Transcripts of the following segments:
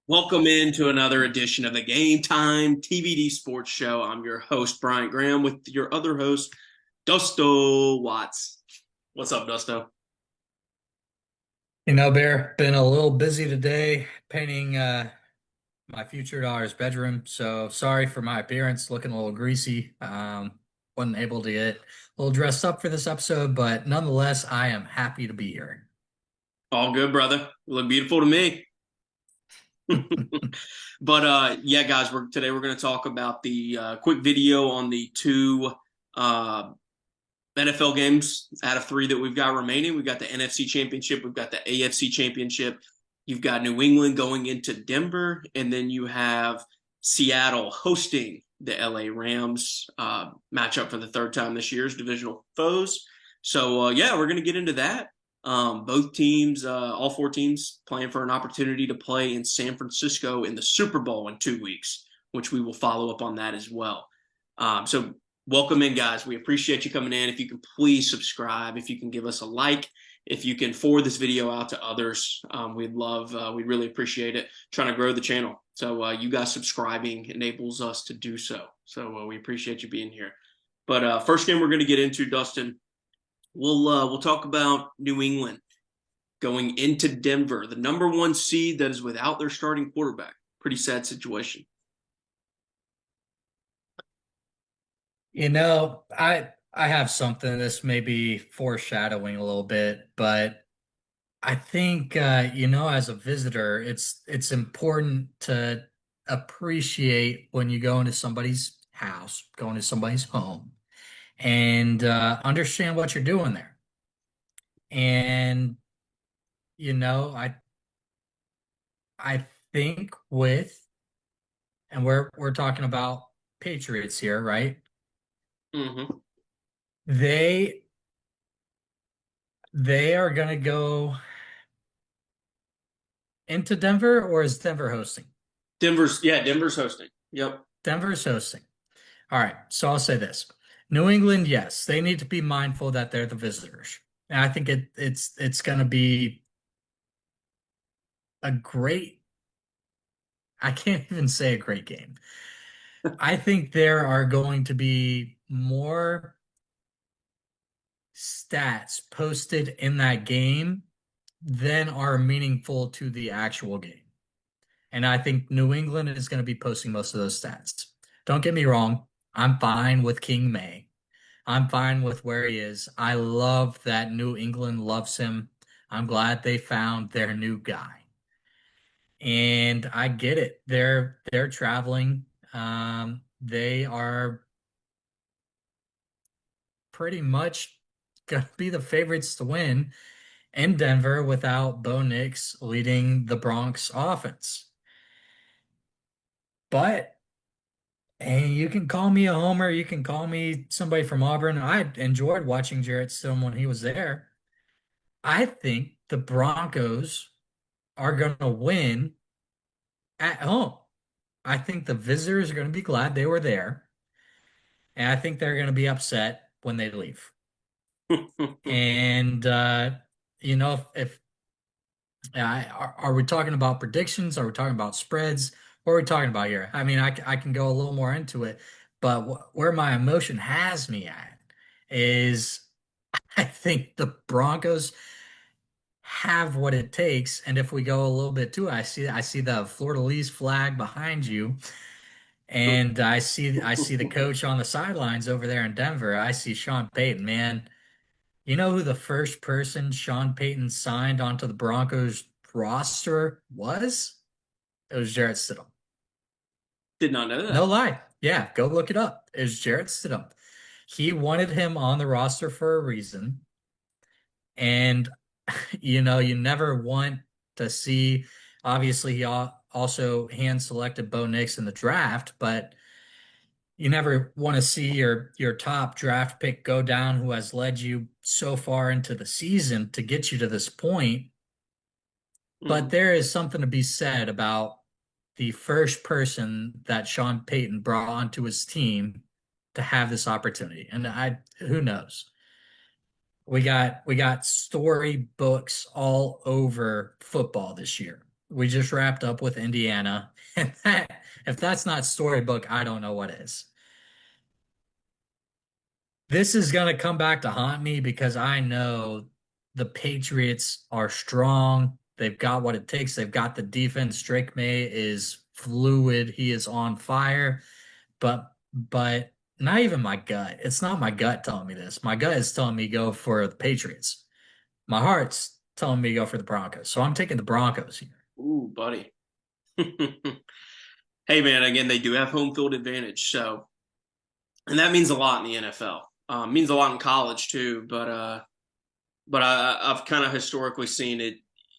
Welcome into another edition of the Game Time TBD Sports Show. I'm your host, Bryant Graham, with your other host, Dusto Watts. What's up, Dusto? Bear, been a little busy today painting my future daughter's bedroom. So sorry for my appearance, looking a little greasy. Wasn't able to get a little dressed up for this episode, but nonetheless, I am happy to be here. All good, brother. You look beautiful to me. But yeah, guys, today we're going to talk about the quick video on the two uh, NFL games out of three that we've got remaining. We've got the NFC Championship, we've got the AFC Championship. You've got New England going into Denver, and then you have Seattle hosting the LA Rams matchup for the third time this year's divisional foes. So yeah, we're going to get into that. Both teams, all four teams, playing for an opportunity to play in San Francisco in the Super Bowl in 2 weeks, which we will follow up on that as well. So welcome in, guys. We appreciate you coming in. If you can please subscribe, if you can give us a like, if you can forward this video out to others, we'd really appreciate it. Trying to grow the channel. So you guys subscribing enables us to do so. So we appreciate you being here. But first game we're going to get into, Dustin, we'll talk about New England going into Denver, the number one seed that is without their starting quarterback. Pretty sad situation. I have something. This may be foreshadowing a little bit, but I think as a visitor, it's important to appreciate when you go into somebody's house, go into somebody's home, and understand what you're doing there. And you know, I think and we're talking about Patriots here, right? Mm-hmm. They they are gonna go into Denver, or is Denver hosting? Denver's hosting. Yep. Denver's hosting. All right, so I'll say this. New England, yes, they need to be mindful that they're the visitors. And I think it's gonna be a great, I can't even say a great game. I think there are going to be more stats posted in that game than are meaningful to the actual game. And I think New England is going to be posting most of those stats. Don't get me wrong, I'm fine with King May. I'm fine with where he is. I love that New England loves him. I'm glad they found their new guy. And I get it. They're traveling. They are pretty much gonna be the favorites to win in Denver without Bo Nix leading the Bronx offense. But and you can call me a homer, you can call me somebody from Auburn. I enjoyed watching Jarrett Stidham when he was there. I think the Broncos are going to win at home. I think the visitors are going to be glad they were there, and I think they're going to be upset when they leave. And if are we talking about predictions? Are we talking about spreads? What are we talking about here? I mean, I can go a little more into it, but where my emotion has me at is I think the Broncos have what it takes. And if we go a little bit too, I see the Fleur-de-Lis flag behind you, and I see the coach on the sidelines over there in Denver. I see Sean Payton, man. You know who the first person Sean Payton signed onto the Broncos roster was? It was Jarrett Stidham. Did not know No that. lie. Yeah, go look it up. It was Jarrett Stidham. He wanted him on the roster for a reason. And you never want to see, obviously, he also hand selected Bo Nix in the draft, but you never want to see your top draft pick go down who has led you so far into the season to get you to this point. But Mm-hmm. there is something to be said about the first person that Sean Payton brought onto his team to have this opportunity. And who knows? We got storybooks all over football this year. we just wrapped up with Indiana. And if that's not storybook, I don't know what is. This is going to come back to haunt me because I know the Patriots are strong. They've got what it takes. They've got the defense. Drake May is fluid. He is on fire. But not even my gut. It's not my gut telling me this. My gut is telling me go for the Patriots. My heart's telling me go for the Broncos. So I'm taking the Broncos here. Ooh, buddy. Hey, man, again, they do have home field advantage. So, and that means a lot in the NFL. Means a lot in college too, but I've kind of historically seen it.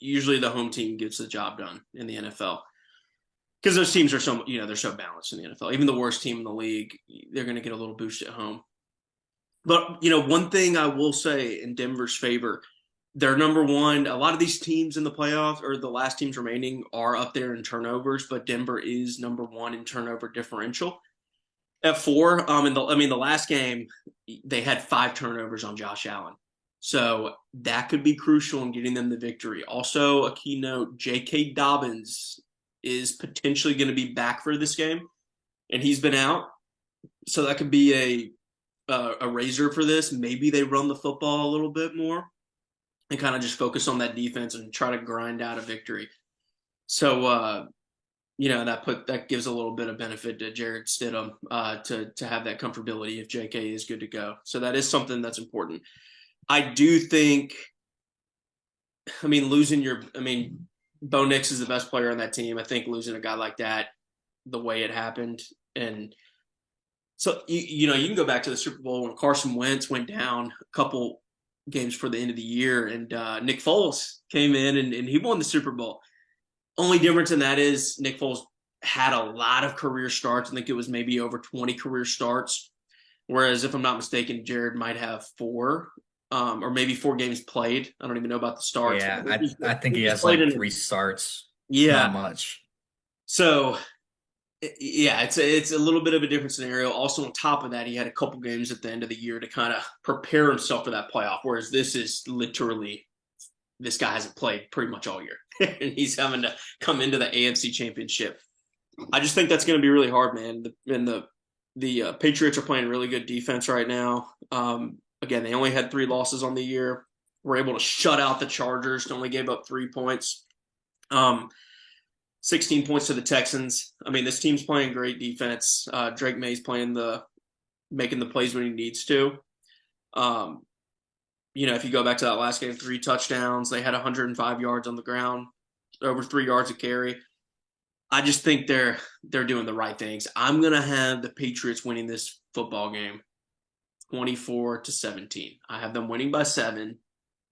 Usually, the home team gets the job done in the NFL because those teams are so they're so balanced in the NFL. Even the worst team in the league, they're going to get a little boost at home. But one thing I will say in Denver's favor, they're number one. A lot of these teams in the playoffs, or the last teams remaining, are up there in turnovers, but Denver is number one in turnover differential at four. The last game they had 5 turnovers on Josh Allen, so that could be crucial in getting them the victory. Also, a key note: J.K. Dobbins is potentially going to be back for this game, and he's been out, so that could be a razor for this. Maybe they run the football a little bit more and kind of just focus on that defense and try to grind out a victory. So that gives a little bit of benefit to Jared Stidham to have that comfortability if JK is good to go. So that is something that's important. I do think, Bo Nix is the best player on that team. I think losing a guy like that, the way it happened, and so you can go back to the Super Bowl when Carson Wentz went down a couple games for the end of the year, and Nick Foles came in and he won the Super Bowl. Only difference in that is Nick Foles had a lot of career starts. I think it was maybe over 20 career starts, whereas if I'm not mistaken, Jared might have 4, or maybe 4 games played. I don't even know about the starts. Yeah, I think he has played like in 3 starts. Yeah. Not much. So yeah, it's a little bit of a different scenario. Also, on top of that, he had a couple games at the end of the year to kind of prepare himself for that playoff. Whereas this is literally, this guy hasn't played pretty much all year, and he's having to come into the AFC Championship. I just think that's going to be really hard, man. The Patriots are playing really good defense right now. Again, they only had 3 losses on the year. Were able to shut out the Chargers. Only gave up 3 points. 16 points to the Texans. This team's playing great defense. Drake May's making the plays when he needs to. If you go back to that last game, 3 touchdowns. They had 105 yards on the ground, over 3 yards a carry. I just think they're doing the right things. I'm gonna have the Patriots winning this football game, 24-17. I have them winning by 7,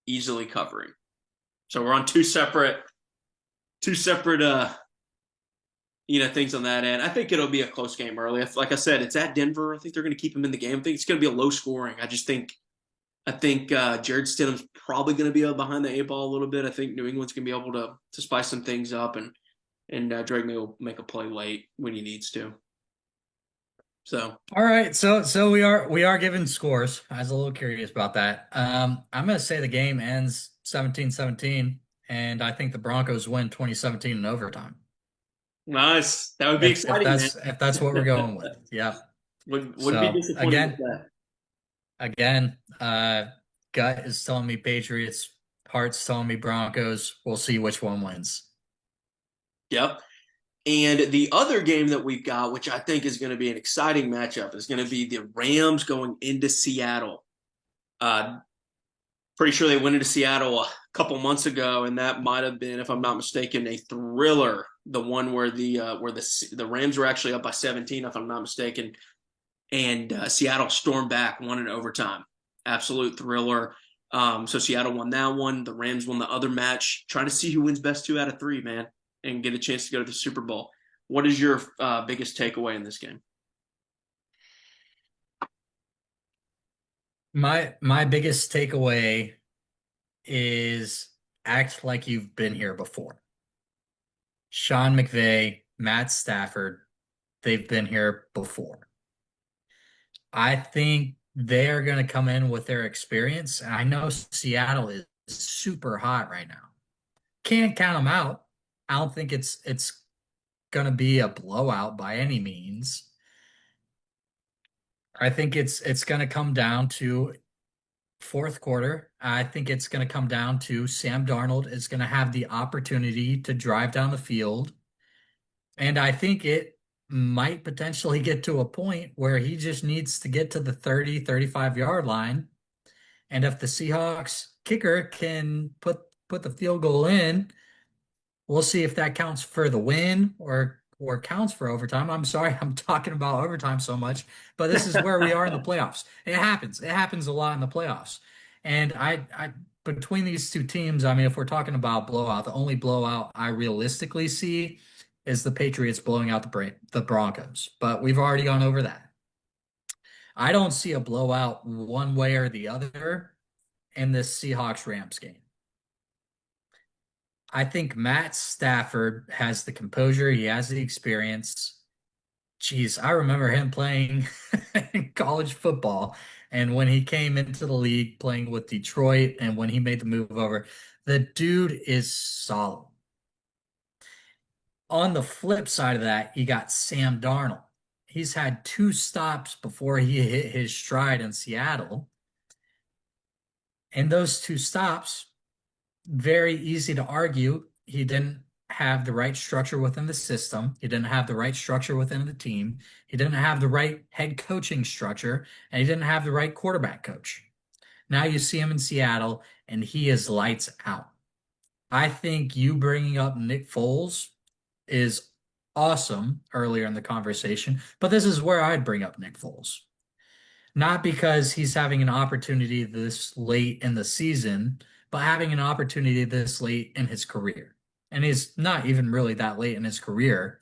easily covering. So we're on two separate things on that end. I think it'll be a close game early. Like I said, it's at Denver. I think they're going to keep them in the game. I think it's going to be a low scoring. I think Jared Stidham's probably going to be behind the 8 ball a little bit. I think New England's going to be able to spice some things up, and Drake May will make a play late when he needs to. So all right, so we are giving scores. I was a little curious about that. I'm gonna say the game ends 17-17, and I think the Broncos win 2017 in overtime. nice. That would be exciting, man. If that's what we're going with. Yeah. Would be So disappointed with that. again, gut is telling me Patriots, heart's telling me Broncos. We'll see which one wins. Yep. And the other game that we've got, which I think is going to be an exciting matchup, is going to be the Rams going into Seattle. Pretty sure they went into Seattle a couple months ago, and that might have been, if I'm not mistaken, a thriller. The one where the Rams were actually up by 17, if I'm not mistaken, and Seattle stormed back, won in overtime. Absolute thriller. So Seattle won that one. The Rams won the other match. Trying to see who wins best 2 out of 3, man, and get a chance to go to the Super Bowl. What is your biggest takeaway in this game? My biggest takeaway is act like you've been here before. Sean McVay, Matt Stafford, they've been here before. I think they are going to come in with their experience. And I know Seattle is super hot right now. Can't count them out. I don't think it's going to be a blowout by any means. I think it's going to come down to fourth quarter. I think it's going to come down to Sam Darnold is going to have the opportunity to drive down the field. And I think it might potentially get to a point where he just needs to get to the 30, 35-yard line. And if the Seahawks kicker can put the field goal in, we'll see if that counts for the win or counts for overtime. I'm sorry I'm talking about overtime so much, but this is where we are in the playoffs. It happens. It happens a lot in the playoffs. And I between these two teams, I mean, if we're talking about blowout, the only blowout I realistically see is the Patriots blowing out the Broncos. But we've already gone over that. I don't see a blowout one way or the other in this Seahawks Rams game. I think Matt Stafford has the composure, he has the experience. Geez, I remember him playing in college football and when he came into the league playing with Detroit and when he made the move over, the dude is solid. On the flip side of that, you got Sam Darnold. He's had two stops before he hit his stride in Seattle. And those two stops, very easy to argue, he didn't have the right structure within the system. He didn't have the right structure within the team. He didn't have the right head coaching structure, and he didn't have the right quarterback coach. Now you see him in Seattle, and he is lights out. I think you bringing up Nick Foles is awesome earlier in the conversation, but this is where I'd bring up Nick Foles. Not because he's having an opportunity this late in the season, but having an opportunity this late in his career. And he's not even really that late in his career.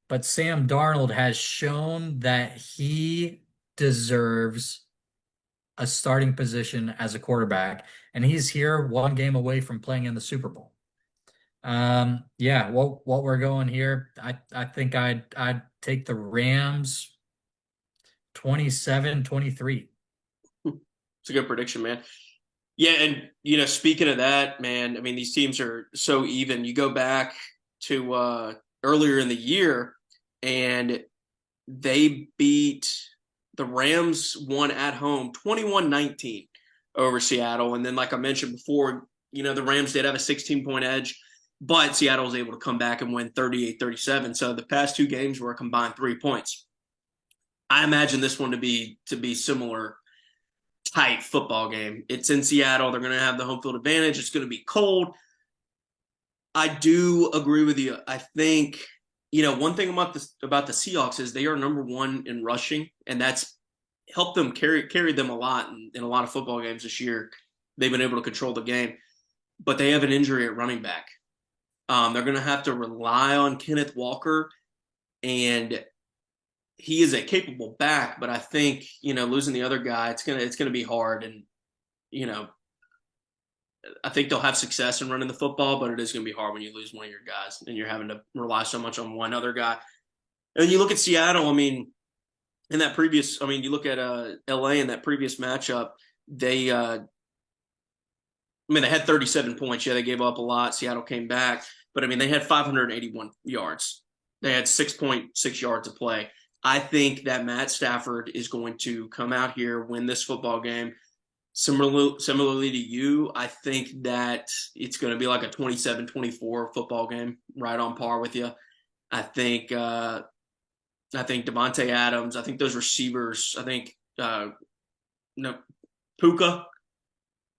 But Sam Darnold has shown that he deserves a starting position as a quarterback, and he's here one game away from playing in the Super Bowl. Yeah, what we're going here, I think I'd take the Rams 27-23. It's a good prediction, man. Yeah, and speaking of that, man, I mean, these teams are so even. You go back to earlier in the year, and they beat the Rams won at home 21-19 over Seattle. And then, like I mentioned before, the Rams did have a 16-point edge, but Seattle was able to come back and win 38-37. So the past two games were a combined 3 points. I imagine this one to be similar tight football game. It's in Seattle. They're going to have the home field advantage. It's going to be cold. I do agree with you. I think, one thing about the Seahawks is they are number one in rushing, and that's helped them carry them a lot in a lot of football games this year. They've been able to control the game, but they have an injury at running back. They're going to have to rely on Kenneth Walker, and he is a capable back, but I think, losing the other guy, it's gonna be hard. And, I think they'll have success in running the football, but it is gonna be hard when you lose one of your guys and you're having to rely so much on one other guy. And you look at Seattle, I mean, you look at LA in that previous matchup, they had 37 points. Yeah, they gave up a lot. Seattle came back, but they had 581 yards. They had 6.6 yards to play. I think that Matt Stafford is going to come out here, win this football game. Similarly to you, I think that it's going to be like a 27-24 football game, right on par with you. I think Devontae Adams, I think those receivers, Puka,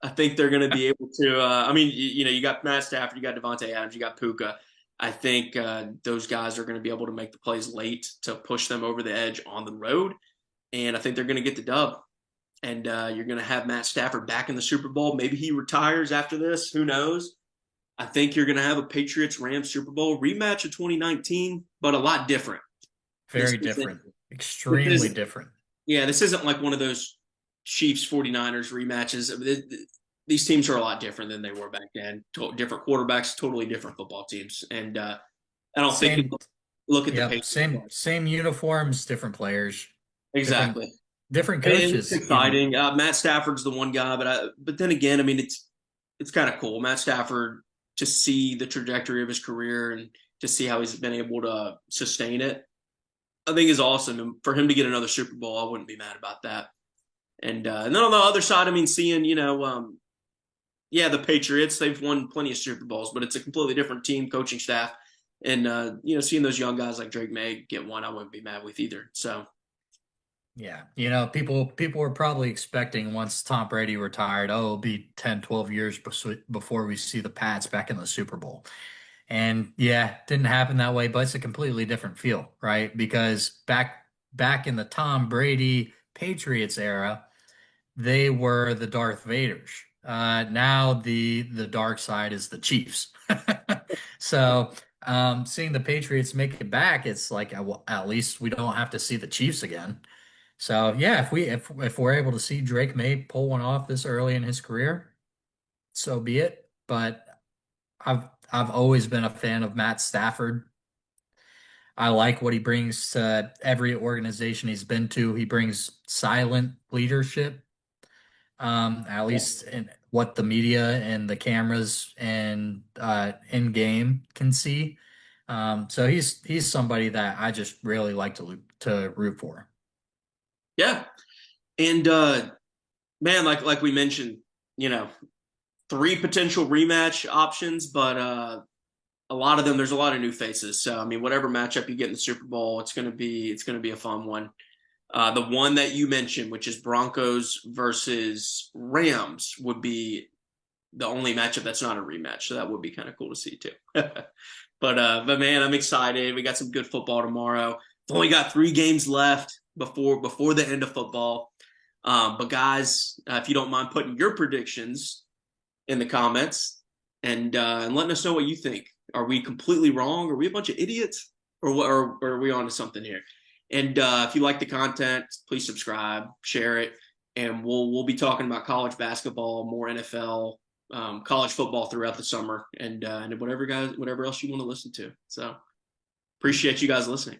I think they're going to be able to you got Matt Stafford, you got Devontae Adams, you got Puka. I think those guys are going to be able to make the plays late to push them over the edge on the road. And I think they're going to get the dub. And you're going to have Matt Stafford back in the Super Bowl. Maybe he retires after this. Who knows? I think you're going to have a Patriots-Rams Super Bowl rematch of 2019, but a lot different. Very different. Extremely different. Yeah, this isn't like one of those Chiefs-49ers rematches. These teams are a lot different than they were back then. Different quarterbacks, totally different football teams. And I don't think look at the Patriots. Same uniforms, different players. Exactly. Different coaches. It's exciting. Matt Stafford's the one guy, but then again, it's kind of cool. Matt Stafford to see the trajectory of his career and to see how he's been able to sustain it, I think is awesome. And for him to get another Super Bowl, I wouldn't be mad about that. And then on the other side, I mean, seeing, yeah, the Patriots, they've won plenty of Super Bowls, but it's a completely different team, coaching staff. And, seeing those young guys like Drake May get one, I wouldn't be mad with either. So, Yeah, people were probably expecting once Tom Brady retired, oh, it'll be 10, 12 years before we see the Pats back in the Super Bowl. And yeah, didn't happen that way, but it's a completely different feel, right? Because back in the Tom Brady Patriots era, they were the Darth Vaders. Now the dark side is the Chiefs. So seeing the Patriots make it back, it's like well, at least we don't have to see the Chiefs again. So yeah, if we're able to see Drake May pull one off this early in his career, so be it. But I've always been a fan of Matt Stafford. I like what he brings to every organization he's been to. He brings silent leadership, at least in what the media and the cameras and in game can see. So he's somebody that I just really like to root for. yeah. And, man, like we mentioned, three potential rematch options, but a lot of them, there's a lot of new faces. So I mean, whatever matchup you get in the Super Bowl, it's gonna be a fun one. The one that you mentioned, which is Broncos versus Rams, would be the only matchup that's not a rematch. So that would be kind of cool to see too. But man, I'm excited. We got some good football tomorrow. We've only got 3 games left before the end of football. But guys, if you don't mind putting your predictions in the comments and letting us know what you think. Are we completely wrong? Are we a bunch of idiots? Or what? Or are we on to something here? And if you like the content, please subscribe, share it, and we'll be talking about college basketball, more NFL, college football throughout the summer, and whatever else you want to listen to. So appreciate you guys listening.